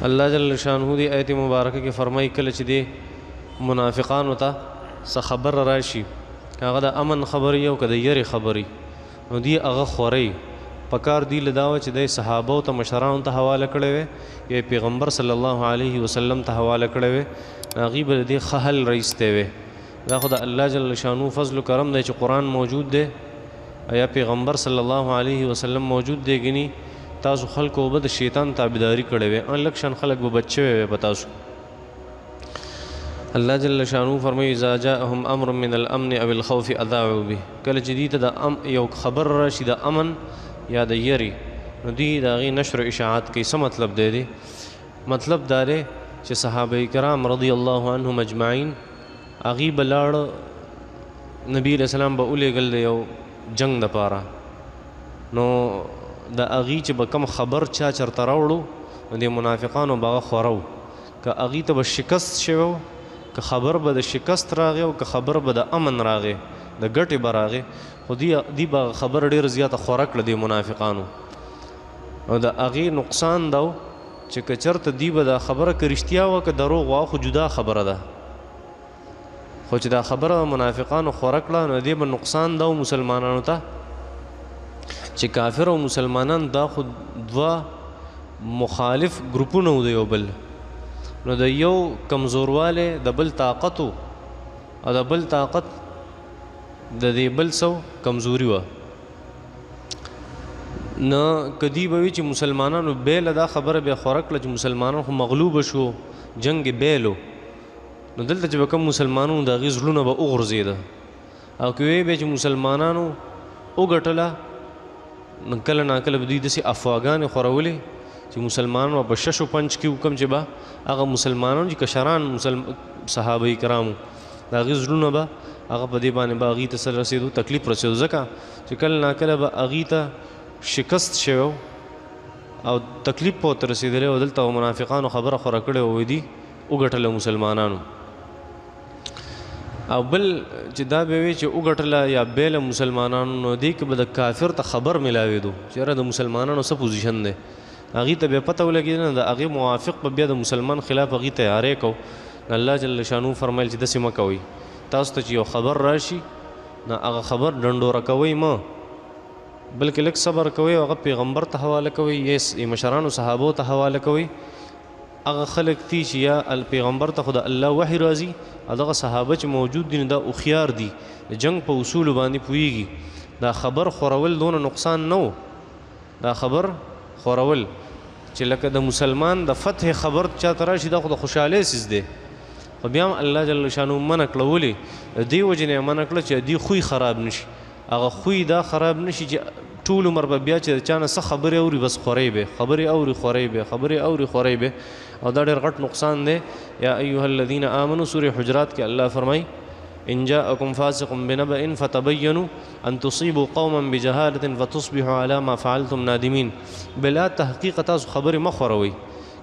الله جل شانه دی آیت مبارکه کې فرمایي کله چې دی منافقانو ته څه خبر راشي هغه د امن خبري او که د یری خبري نو دی هغه خوري پکار دی لداوه چې د صحابه او ته مشرانو ته حواله کړي وي یا پیغمبر صلی الله علیه وسلم ته حواله کړي وي هغه به دی خهل رئیسته وي دا خو د الله جل شانه فضل و کرم دی چې قرآن موجود دی یا پیغمبر صلی الله علیه وسلم موجود دی غني تاسو خلکو به د شیطان تابعداري کړي وي ان لکشن خلک به بچي وي بتاسو الله جل شانه فرمایي اذا جاءهم امر من الامن او الخوف اذاعوا به کله چې دې ته د یو خبر راشي د امن یا د یری نو دی دا غي نشر اشاعات کې څه مطلب دی مطلب دا دی چې صحابه کرام رضی الله عنهم اجمعین اغي بلاړ نبی رسول الله به اولېګل یو جنگ د پاره نو د اغي چې به کم خبر چا چرته راوړو د منافقانو باغ خورو که اغي ته به شکست شوو که خبر به د شکست راغی او که خبر به د امن راغی د ګټې براغه خو دی به خبر ډیر زیاته خوره کړه د منافقانو او د اغي نقصان داو چې کچرته دی به د خبره کرشتیا و که دروغ وا خو جدا خبره ده خو چې دا خبره منافقانو خوره کړه نو دی به نقصان داو مسلمانانو ته چې کافر او مسلمانان دا خو دوا مخالف ګروپونه و یو بل نو د یو کمزورواله د بل طاقت او د بل طاقت د دې بل سو کمزوري و نه کدی به چې مسلمانانو بیل دا خبره به خورکله چې مسلمانانو خو مغلوب شو جنگ بیلو نو دلته چې کوم مسلمانانو د غزلونه به اوغرزیده او کوي به چې مسلمانانو وګټله کله ناکله دوی داسې افواګانې خورولې چې مسلمانانو په ششو پنج کې حکم چې به هغه مسلمانانو چې کشران صحابه کرامو دا غزلونه به هغه په دې باندې به اغي ته سره رسیدو تکلیف رسیدو ځکه چې کله ناکله به اغي ته شکست شوی او تکلیف پوت رسیدلی او دلته منافقانو خبره خوره کړې وې دي وګټله مسلمانانو او بل چې دا به وي چې وګټله یا بیل مسلمانانو نو دی کې به د کافر ته خبر ملاوېدو چې را د مسلمانانو څه پوزیشن دی هغې ته بیا پته ولګېده نه د هغې موافق به بیا د مسلمان خلاف هغې تیاری کو الله جل شانو فرمایل چې داسې مه کوئ تاسو ته چې یو خبر راشي نه هغه خبر ډنډوره کوئ مه بلکې لږ صبر کوئ او هغه پیغمبر ته حواله کوئ یا مشرانو صحابو ته حواله کوئ هغه خلک دي چې یا پیغمبر ته خو د الله وحی راځي او دغه صحابه چې موجود دي دا هوښیار دي د جنگ په اصولو باندې پوهیږي دا خبر خورول دونه نقصان نه و دا خبر خورول چې لکه د مسلمان د فتح خبر چاته راشي دا خو د خوشحالۍ څیز دی خو بیا هم الله جل شانو منع کړه ولې دې وجې نه یې منع کړه چې دې خوی خراب نشي هغه خوی دا خراب نشي چې ټول عمر به بیا چې چا نه څه خبرې اوري بس خورۍ به خبرې اوري خورۍ به خبرې اوري خورۍ به او دا ډېر غټ نقصان دی یا ایها الذین آمنوا سورې حجرات کې الله فرمایي ان جاءکم فاسق بنبأ فتبینوا ان تصیبوا قوما بجهالة فتصبحوا على ما فعلتم نادمین بلا تحقیق تاسو خبرې مه خوروئ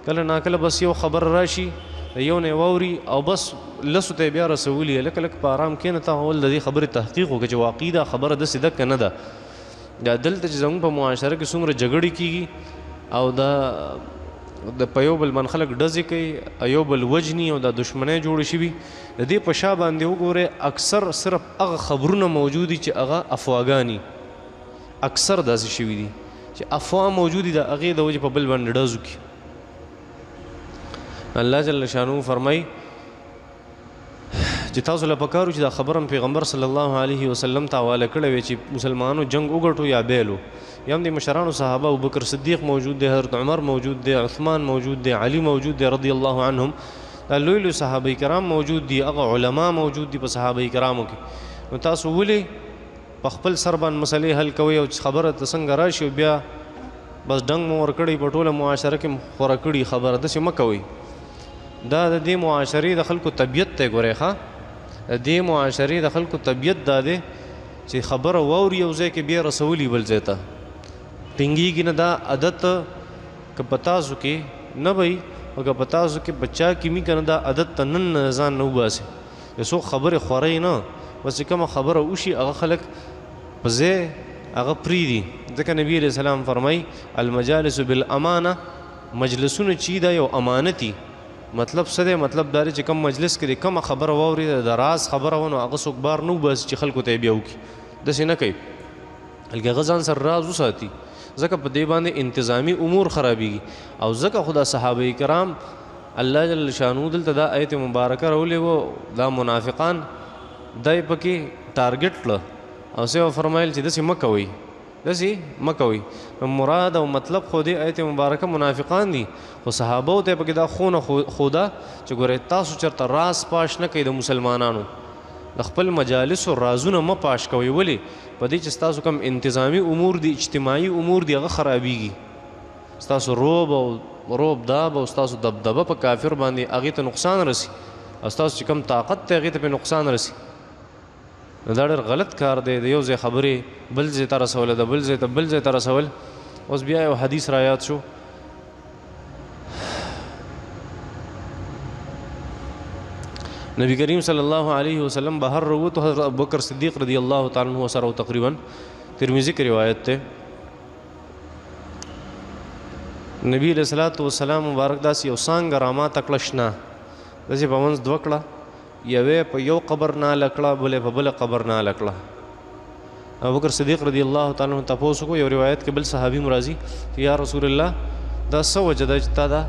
کله ناکله بس یو خبر راشي یو نه ووري او بس لسو ته بیا رسولي لکه لکه په آرام کښېنه ته اول د دې خبرې تحقیق وکړه چې واقعي دا خبره داسې ده که نه ده دا دلته چې زموږ په معاشره کې څومره جګړې کېږي او د په یو بل من خلک ډزې کوي یو بل وجني او دا دشمنۍ جوړې شوي د دې په شا باندې وګورئ اکثر صرف هغه خبرونه موجود دي چې هغه افواګاني اکثر داسې شوي دي چې افوا موجود دي د هغې د وجې په بل باندې ډز وکړي الله جل شانو فرمای چې تاسو له پکارو چې دا خبرم پیغمبر صلی الله علیه وسلم ته حواله کړی وي چې مسلمانانو جنگ وګټو یا بیلو یا هم د مشرانو صحابه ابوبکر صدیق موجود دی حضرت عمر موجود دی عثمان موجود دی علی موجود دی رضی الله عنهم دا لوی لوی صحابه کرام موجود دي هغه علما موجود دي په صحابه کرامو کې نو تاسو ولې په خپل سر باندې مسلې حل کوئ او خبره ته څنګه راشي بیا بس ډنګ مو ورکړی په ټوله معاشره کې خوره کړي خبره داسې مه کوئ دا د دې معاشرې د خلکو طبیعت ته ګورئ ښه د دې معاشرې د خلکو طبیعت دا دی چې خبره واوري یو ځای کې بیا رسولي بل ځای ته ټینګېږي نه دا عادت که په تاسو کې نه وي او که په تاسو کې بچا کې مي که نه دا عادت ته نن ځان نه وباسي یو څوک خبرې خورئ نه بس چې کومه خبره وشي هغه خلک په ځای هغه پرېږدي ځکه نبي علیه السلام فرمایي المجالس بالامانه مجلسونه چې دا یو امانتي مطلب څه دی مطلب دا چې کم مجلس کې کومه خبره واوري د راز خبره ونه هغه څوک بار نو بس چې خلکو ته بیا وکړي داسې نه کوي بلکې هغه ځان سره راز وساتي ځکه په دې باندې انتظامی امور خرابېږي او ځکه خدا صحابه کرام الله جل شانو دلته دا آیت مبارکه راولې و دا منافقان دای پکې ټارګټ کړه او څه فرمایل چې داسې مه کوئ داسې مه کوئ مراد او مطلب خو دې آیت مبارکه منافقان دي خو صحابو ته پکې دا خونه خوده چې ګورئ تاسو چېرته راز پاش نه کوئ د مسلمانانو د خپل مجالسو رازونه مه پاش کوئ ولې په دې چې ستاسو کم انتظامی امور دي اجتماعي امور دي هغه خرابېږي ستاسو روب داب او ستاسو دبدبه په کافر باندې هغې ته نقصان رسي او ستاسو چې کم طاقت ته هغې ته پې نقصان رسي نو دا ډېر غلط کار دی د یو ځای خبرې بل ځای ته رسوله د بل ځای ته بل ځای ته رسول اوس بیا یو حدیث را یاد شو نبی کریم صلی الله علیه وسلم بهر روت حضرت ابوبکر صدیق رضی الله تعالی عنہ سره تقریبا ترمذی کی روایت ته نبی علیہ الصلوۃ والسلام مبارک داس یو څنګه راما تکلشنا داسې په منځ دوه کړه یوې په یو قبر نه لکړه بلې په بل قبر نه لکړه ابوبکر صدیق رضی الله تعالی عنہ تاسو کو یو روایت کې بل صحابي مرضی یا رسول الله دا سو وجدا چې تا دا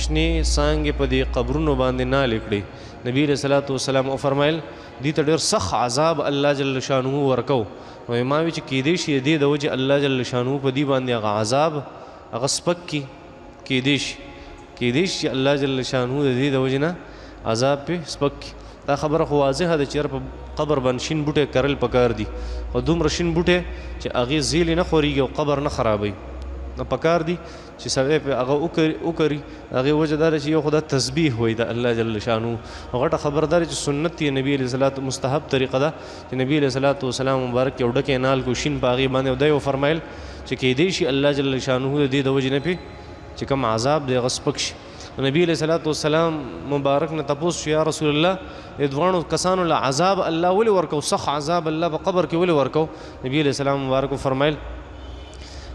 شنی څنګه په دې قبرونو باندې نه لیکړي نبی علیہ الصلوۃ والسلام او فرمایل دې ته ډېر سخت عذاب الله جل شانه ورکو نو ما وی چې کېدې شي دې د وجه الله جل شانه په دې باندې هغه عذاب هغه سپک کېدې شي الله جل شانه دې د وجه نه عذاب په سپک دا خبره خو واضحه ده چې په قبر باندې شین بوټي کرل پکار دي او دومره شین بوټي چې هغه زیل نه خوريږي او قبر نه خرابوي نو پکار دي چې سړی په هغه وکړي هغه وجه دا چې یو خدا تسبیح وای د الله جل شانو غټه خبردار چې سنت دی نبی علیہ الصلوۃ مستحب طریقه ده چې نبی علیہ الصلوۃ والسلام مبارک یو ډکه نال کو شین باغی باندې دای او فرمایل چې کې دې شي الله جل شانو دې د وجه نه پی چې کوم عذاب دی غسپک شي نبی علیہ الصلوۃ والسلام مبارک نه تاسو یا رسول الله دې دوانو کسانو له عذاب الله ولي ورکو سخت عذاب الله په قبر کې ولي ورکو نبی علیہ السلام مبارک فرمایل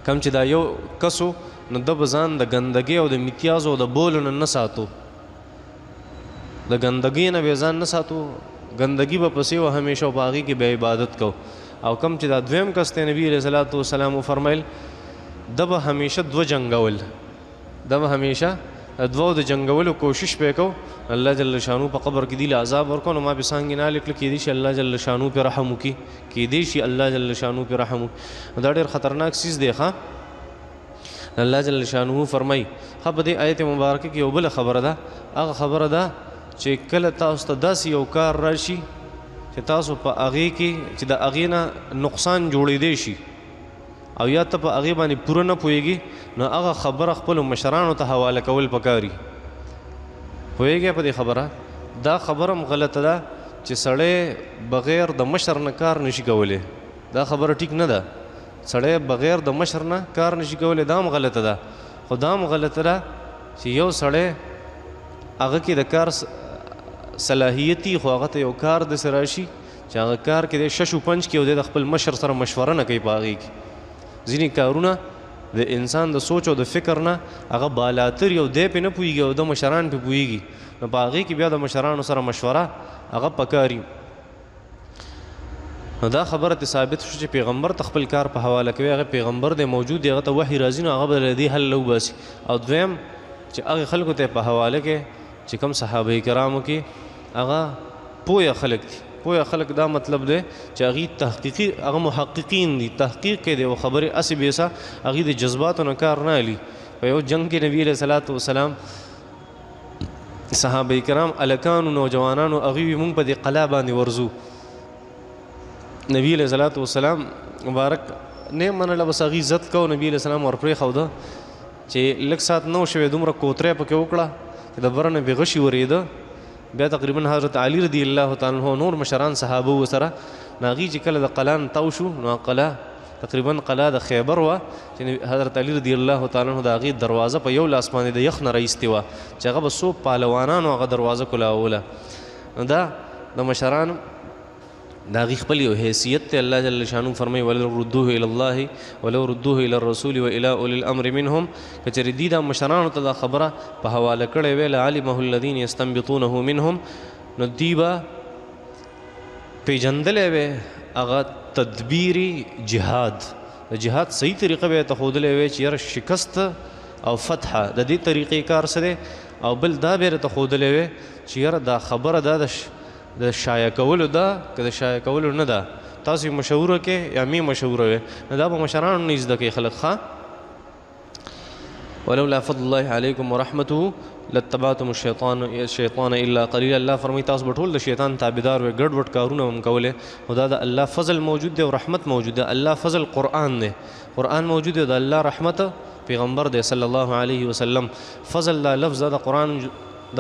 کم چې دا یو کسو نو د بزان د ګندګي او د امتیاز او د بول نه ساتو د ګندګي نه به ځان نه ساتو ګندګي به پسې او همیشه باغی کې به عبادت کو او کم چې دا دویم کس ته نبی علیہ الصلوۃ والسلام فرمایل د به همیشه دو جنگول د به همیشه دو د جنگولو کوشش وکاو الله جل شانو په قبر کې دی عذاب ورکو نو ما به څنګه نه لیکل کې دي چې الله جل شانو په رحم وکي کې دي چې الله جل شانو په رحم دا ډېر خطرناک چیز دی ښا الله جل شانو فرمای خو په دې آیت مبارکه کې یو بل خبره ده هغه خبره ده چې کله تاسو ته داسې یو کار راشي چې تاسو په هغې کې چې د هغې نه نقصان جوړېدی شي او یا ته په هغې باندې پوره نه پوهېږي نو هغه خبره خپلو مشرانو ته حواله کول پکاري پوهېږئ په دې خبره دا خبره هم غلطه ده چې سړی بغیر د مشر نه کار نشي کولی دا خبره ټیک نه ده سړی بغیر د مشر نه کار نشي کولی دا هم غلطه ده خو دا هم غلطه ده چې یو سړی هغه کې د کار صلاحیتي خو هغه ته یو کار داسې راشي چې هغه کار کې د شش و پنج کې او د خپل مشر سره مشوره نه کوي په هغې کې ځینې کارونه د انسان د سوچ او د فکر نه هغه بالاتر یو دی پې نه پوهېږي او د مشران پې پوهېږي نو په هغې کې بیا د مشرانو سره مشوره هغه پکاري نو دا خبره ته ثابت شو چې پیغمبر ته خپل کار په حواله کوي هغه پیغمبر دی موجود دی هغه ته وحي راځي نو هغه به د دې حل وباسي او دویم چې هغه خلکو ته په حواله کې چې کوم صحابه کرامو کې هغه پوهه خلک دي پوهه خلک دا مطلب دی چې هغې تحقیقي هغه محققین دي تحقیق کې دی او خبرې هسې بیسه هغې د جذباتو نه کار نه اخلي په یو جنګ کې نبي علیه صلات وسلام صحابه کرام الکانو نوجوانانو هغوی وي موږ په دې قلا باندې ورځو نبی علیه صلات وسلام مبارک نه منله بس هغې عزت کو نبي علیه السلام ورپرېښوده چې لږ ساعت نه شوی دومره کوتری پکې وکړه چې د بره نه بې غشي ورېده بیا تقریبا حضرت علی رضی الله تعالی عنہ نور مشران صحابه ورسره نو هغې چې کله د قلا نه تاو شو نو قلا تقریبا قلا د خیبر وه چې حضرت علی رضی الله تعالی عنہ د هغې دروازه په یو لاس باندې د یخ نه رایستې وه چې هغه به څو پهلوانانو هغه دروازه کلاوله نو دا د مشرانو دا غي خپل یو حیثیت ته الله جل شانو فرمایي ولو ردوه الى الله ولو ردوه الى الرسول والى اولي الامر منهم کچری دی دا مشرانو ته دا خبره په حواله کړي ویل علمه الذين يستنبطونه منهم نو دیبا پیجندلې وي هغه تدبیری جهاد جهاد صحیح طریقه به ته خودلې وي چې یاره شکست او فتح د دې طریقې کار سره او بل دا به ته خودلې وي چې یاره دا خبره د شایع کولو دا که د شایع کولو نه ده تاسو مشوره کې یا می مشوره وي نه دا به مشرانو نه زده کوي خلک ښه ولولا فضل الله عليكم ورحمته لاتبعتم الشيطان الا قليلا الله فرمایي تاسو به ټول د شیطان تابعدار وي ګډ وډ کارونه هم کوله خدا د الله فضل موجود دی او رحمت موجود دی الله فضل قرآن دی قرآن موجود دی د الله رحمت پیغمبر دی صلی الله علیه وسلم فضل دا لفظ د قرآن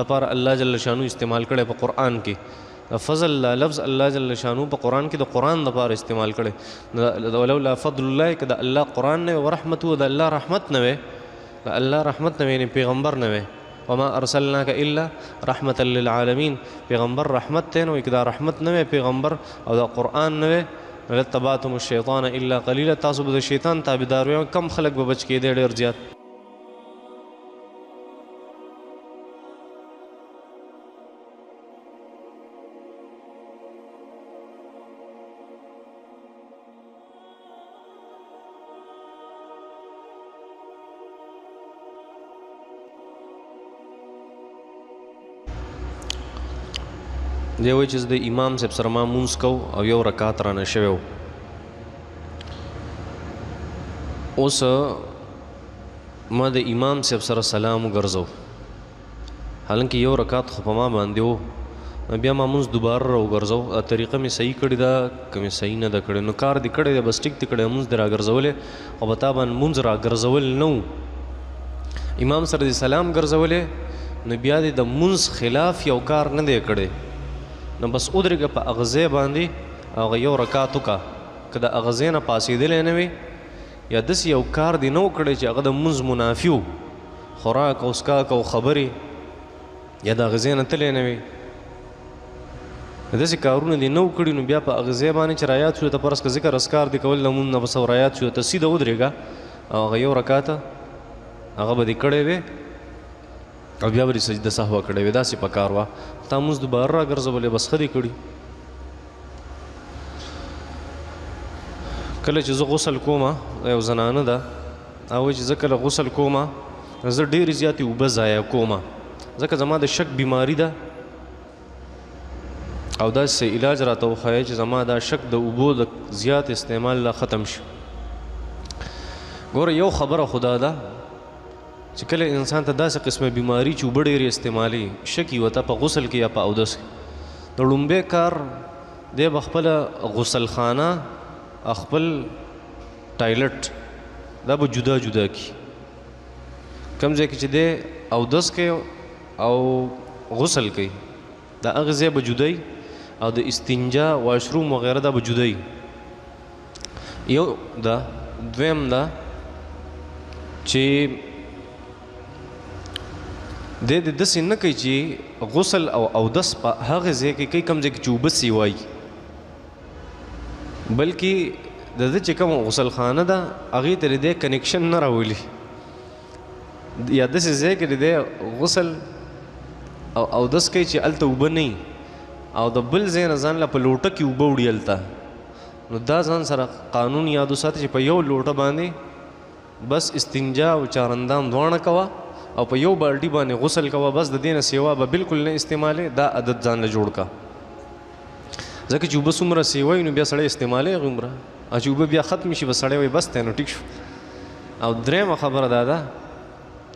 د پر الله جل شانو استعمال کړي په قرآن کې فضل لفظ الله جل شانو په قرآن کې د قرآن د پر استعمال کړي ولولا فضل الله کې د الله قرآن نه او رحمت د الله رحمت نه وي د الله رحمت نه وي پیغمبر نه وي وما ارسلناك الا رحمة للعالمين پیغمبر رحمت ته نو کدا رحمت نه وي پیغمبر او د قرآن نه وي لتبعتم الشيطان الا قليلا تاسو به د شیطان تابعدار وي کم خلک به بچ کېدې ډېر زیات دی وایي چې د امام صاحب سره ما مونځ کو او یو رکعت رانه شوی و اوس ما د امام صاحب سره سلام وګرځو حالانکه یو رکعت خو په ما باندې و بیا ما مونځ دوباره راوګرځو طریقه مې صحیح کړې ده که مې صحیح نه ده کړې نو کار دې کړی دی بس ټیک دې کړی مونځ دې راګرځولې او په تا باندې مونځ راګرځول نه و امام سره دې سلام ګرځولې نو بیا دې د مونځ خلاف یو کار نه دی کړی نو بس ودرېږه په اغزې باندې هغه یو رکعت وکړه که د اغزې نه پاسېدلی نه وي یا داسې یو کار دې نه و کړی چې هغه د مونځ منافي و خوراک او څښاک او خبرې یا د اغزې نه تللی نه وي داسې کارونه دې نه و کړي نو بیا په اغزې باندې چې رایات شو ته فرض که ذکر اذکار دې کول د مونځ نه بس رایات شو ته سیده ودرېږه او هغه یو رکعت هغه به دې کړی وی او بیا به سجده سهوه کړی وي داسې په کار وه تا مونځ دوباره راګرځولې بس ښه دې کړي کله چې زه غسل کومه یو زنانه ده هغه وایي چې زه کله غسل کومه زه ډېرې زیاتې اوبه ضایع کومه ځکه زما د شک بیماري ده او داسې علاج راته وښایه چې زما دا شک د اوبو د زیات استعمال لا ختم شي ګوره یو خبره خدا ده چې کله انسان ته داسې قسمه بیماری چې اوبه ډېرې استعمالي شک یې ورته په غسل کې یا په اودس کې د لومبی کار دی به خپله غسلخانه خپل ټایلټ دا به جدا جدا کړي کوم ځای کې چې دی اودس کوي او غسل کوي دا هغه ځای به جدای او د استنجا واشروم وغیره دا به جدای یو دا دویم دا چې د داسې نه کوي چې غسل او اودس په هغه ځای کې کوي کوم ځای کې چې اوبه سیوایي بلکې د ده چې کومه غسلخانه ده هغې ته د دی کنیکشن نه راولي یا داسې ځای کې د دی غسل او اودس کوي چې هلته اوبه نه او د بل ځای نه ځان له په لوټه کې اوبه وړي هلته نو دا ځان سره قانون یاد وساتي چې په یو لوټه باندې بس استنجا او چارندام دواړه کوه او په یو بالټي باندې غسل کوه بس د دې نه سیوا به بالکل نه استعمالې دا عادت ځان له جوړ کا ځکه چې اوبه څومره سیوی نو بیا سړی استعمالې هغه عمره او چې اوبه بیا ختم شي به سړی وایي بس دی نو ټیک شو او درېیمه خبره دا ده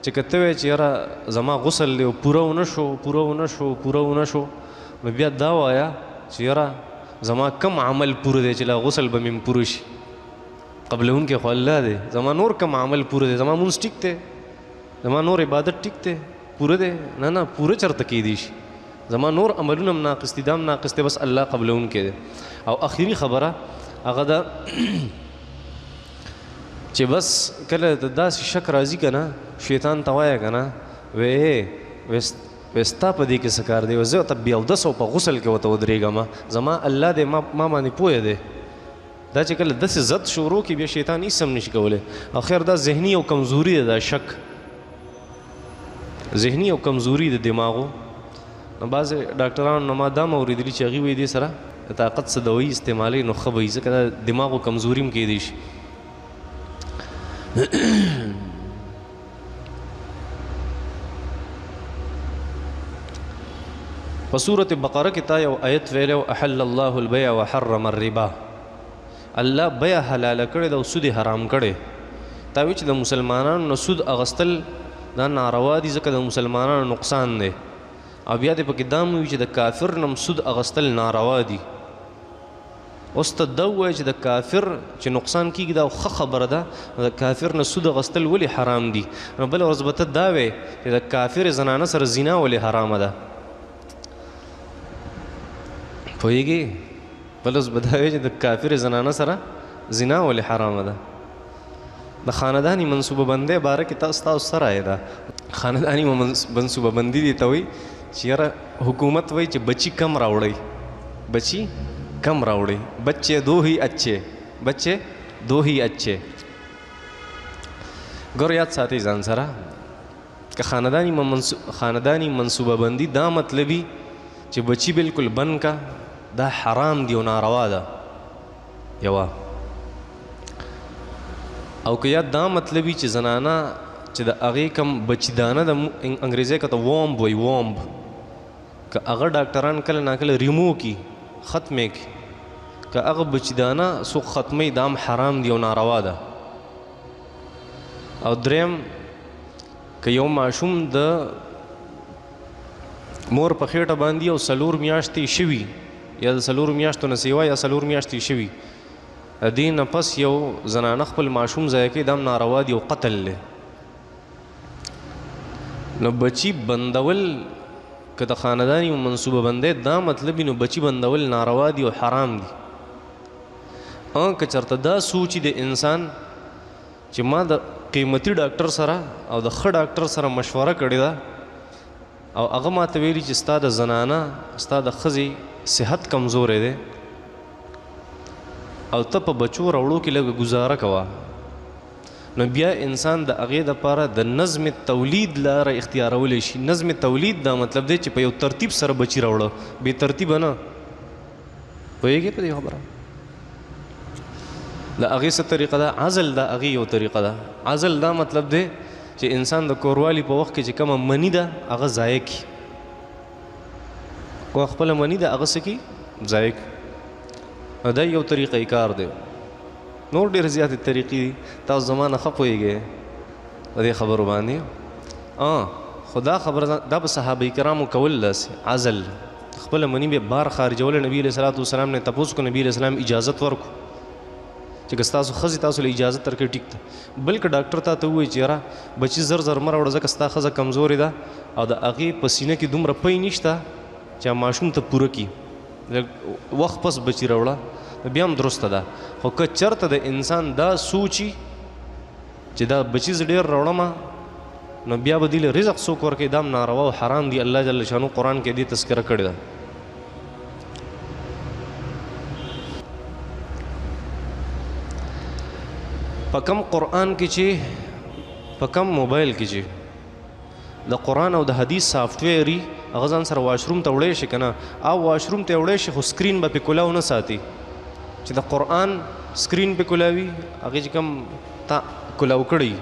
چې که ته وایې چې یاره زما غسل دی پوره ونه شو نو بیا دا وایه چې یاره زما کم عمل پوره دی چې لا غسل به مې پوره شي قبلونکې خو الله دی زما نور کم عمل پوره دی زما مونځ ټیک دی زما نور عبادت ټیک دی پوره دی نه پوره چرته کیدی شي زما نور عملونه هم ناقص دي دا هم ناقص دی بس الله قبلونکی دی او آخري خبره هغه ده چې بس کله د داسې شک راځي که نه شیطان ته وایه که نه پستا په دې کې څه کار دی زه ته بیا اودس او په غسل کې ورته ودرېږم زما الله دې ما باندې پوهه دی دا چې کله داسې ضد شروع کړي بیا شیطان هېڅ هم نشي کولی اخر دا ذهني او کمزوري ده دا شک ذهني او کمزوري د دماغو نو بعضې ډاکټرانو نه ما دا م اورېدلي چې هغوی وایي دې سره د طاقت څه دوایي استعمالوي نو ښه به وي ځکه دا دماغو کمزوري هم کیدی شي په سورة بقره کې تا یو آیت ویلی احل الله البیع وحرم الربا الله بیع حلاله کړې ده او سود حرام کړی تا وی چې د مسلمانانو نه سود اغستل دا ناروا دي ځکه د مسلمانانو نقصان دی او بیا دې پکې دا هم وي چې د کافر نه سود اغستل ناروا دي اوس ته دا ووایه چې د کافر چې نقصان کېږي دا ښه خبره ده د کافر نه سود اغستل ولې حرام دي نو بله ورځ به ته دا وی چې د کافر زنانه سره زنا ولې حرامه ده پوهېږې بل اوس به دا وایي چې د کافر زنانه سره زنا ولې حرامه ده د خانداني منصوبه بندۍ باره کې تاسو څه رایه ده خانداني منصوبه بندي دې ته وایي چې یاره حکومت وایي چې بچي کم راوړئ بچي کم راوړئ بچے دو ہی اچھے ګور یاد ساتئ ځان سره که خانداني منصوبه بندي دا مطلبي چې بچي بالکل بند کا دا حرام دی او ناروا ده یوه او که یا دا مطلبي چې زنانه چې د هغې کم بچیدانه د انګریزۍ که ته وومب وایي وومب که هغه ډاکټران کله ناکله ریمو کي ختمې کي که هغه بچیدانه څوک ختموي دا هم حرام دی او ناروا ده او دریم که یو ماشوم د مور په خېټه باندې او 4 میاشتې شوي یا د 4 میاشتو نه سیوا یا 4 میاشتې شوي د دې نه پس یو زنانه خپل ماشوم ضایع کوي دا هم ناروا دی او قتل دی نو بچي بندول که د خانداني منصوبه بندۍ دا مطلب نو بچي بندول ناروا دي او حرام دي که چېرته دا سوچي د انسان چې ما د قیمتي ډاکټر سره او د ښه ډاکټر سره مشوره کړې ده او هغه ماته ویلي چې ستا د زنانه ستا د ښځې صحت کمزوری دی او ته په بچو راوړو کې لږه ګزاره کوه نو بیا انسان د هغې دپاره د نظم تولید لاره اختیارولی شي نظم تولید دا مطلب دی چې په یو ترتیب سره بچي راوړه بې ترتیبه نه پوهېږې په دې خبره د هغې څه طریقه ده عزل د هغې یو طریقه ده عزل دا مطلب دی چې انسان د کوروالي په وخت کې چې کومه مني ده هغه ضایع کړي کومه خپله مني ده هغه څه کړي ضایع کړي دا یو طریقه کار دی نور ډېر زیاتې طریقې دي تاسو زما نه ښه پوهېږئ په دې خبرو باندې خو دا خبره دا به صحابه کرامو کول داسې عزل خپله مني به بار خارجوله نبي علیه صلات وسلام نه تپوس کو نبي علیه السلام اجازت ورکو چې که ستاسو ښځې تاسو له اجازت درکړي ټیک ده بلکې ډاکټر ته ووایي چې یاره بچي زر زر مه راوړه ځکه ستا ښځه کمزورې ده او د هغې په سینه کې دومره پی نشته چې ماشوم ته پوره کړي وخت پس بچي راوړه بیا هم درسته ده خو که چېرته د انسان دا سوچي چې دا بچي زه ډېر راوړم نو بیا به دې له رزق څوک ورکوي دا هم ناروا او حرام دي الله جل شانو قرآن کې دې تذکره کړې ده په کم قرآن کې چې په کم موبایل کې چې د قرآن او د حدیث سافټویر وي هغه ځان سره واشروم ته وړی شي که نه او واشروم ته وړی شي خو سکرین به پې کلاو نه ساتي چې د قرآن سکرین پې کلاوي هغې چې کوم تا کلاو کړی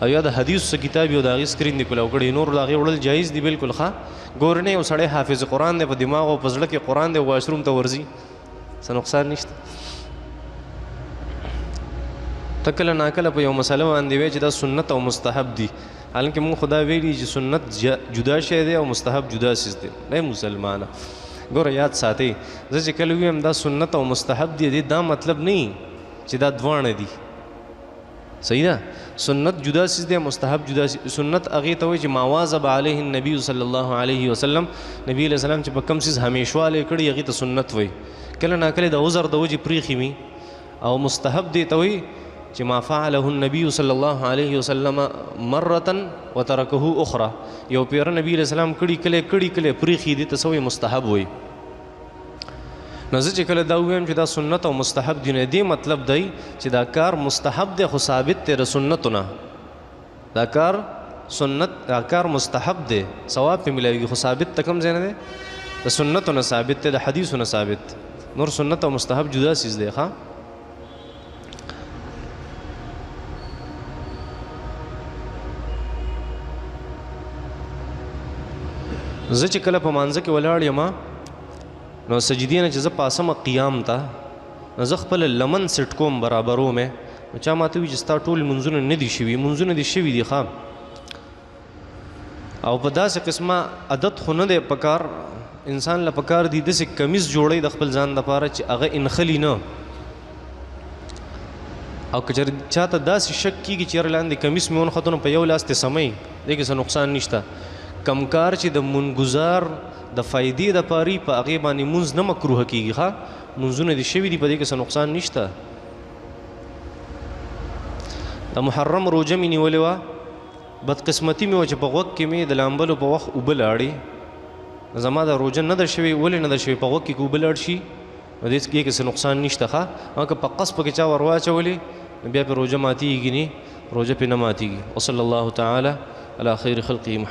او یا د حدیثو څه کتاب وي او د هغې سکرین دې کلاو کړی نور د هغې وړل جایز دي بلکل ښه ګورنې یو سړی حافظ قرآن دی په دماغ او په زړه کې قرآن دی واشروم ته ورځي څه نقصان نشته ته کله ناکله په یو مسله باندې وایې چې دا سنت او مستحب دي حالانکه مونږ خدا ویلي چې سنت جدا شی دی او مستحب جدا سیز دی ای مسلمانه ګوره یاد ساتئ زه چې کله ویم دا سنت او مستحب دی دا مطلب نه چې دا دواړه دي صحیح ده سنت جدا سیز دی مستحب جدا سیز سنت هغې ته وایي چې ما واظب علیه النبي صلی الله علیه وسلم نبي علیه السلام چې په کوم څیز همیشوالی کړي هغې ته سنت وایي کله ناکله د عذر د وجې پرېښي وي او مستحب دی ته وایي چې ما فعله النبي صلی الله علیه وسلم مرة وترکه اخرى، یو پیر نبی علیہ السلام کړي پریخي دي ته سوی مستحب وي. نو زه چې کله دا ووایم چې دا سنت او مستحب دي، نه دې مطلب دی چې دا کار مستحب دی خو ثابت دی د سنتو نه، دا کار مستحب دی ثواب پې ملاویږي خو ثابت ته کوم ځای نه دی، د سنتو نه ثابت دی، د حدیثو نه ثابت. نور سنت او مستحب جدا چیز دی. ښه زه چې کله په مانځه کې ولاړ یم نو سجدې نه چې زه پاسم قیام ته، نو زه خپل لمن سیټ کوم برابروم یې. نو چا ماته وي چې ستا ټول لمونځونه نه دي شوي، لمونځونه دي شوي دي ښه، او په داسې قسمه عادت خو نه دی پکار، انسان له پکار دي داسې کمیز جوړوي د خپل ځان دپاره چې هغه انخلي نه، او که چاته داسې شک کېږي چې یاره لاندې کمیس مې ونښتو نو په یو لاس دې سمئ، دې کې څه نقصان نشته. کم کار چې د منګزار د فایدې دپاره په هغې باندې مونځ نه مکروه کېږي. ښه مونځونه دې شوي دي په دې کې څه نقصان نشته. د محرم روژه مې نیولې وه، بدقسمتي مې وه چې په غوږ کې مې د لامبلو په وخت اوبه لاړې، زما د روژه نه ده شوې. ولې نه ده شوې؟ په غوږ کې که اوبه لاړ شي نو دې کې څه نقصان نشته. ښه هغه که په قصد پکې چا ور واچولې نو بیا پې روژه ماتېږي نه، روژه پې نه ماتېږي. وصلی الله تعالی علی خیر خلقه محمد.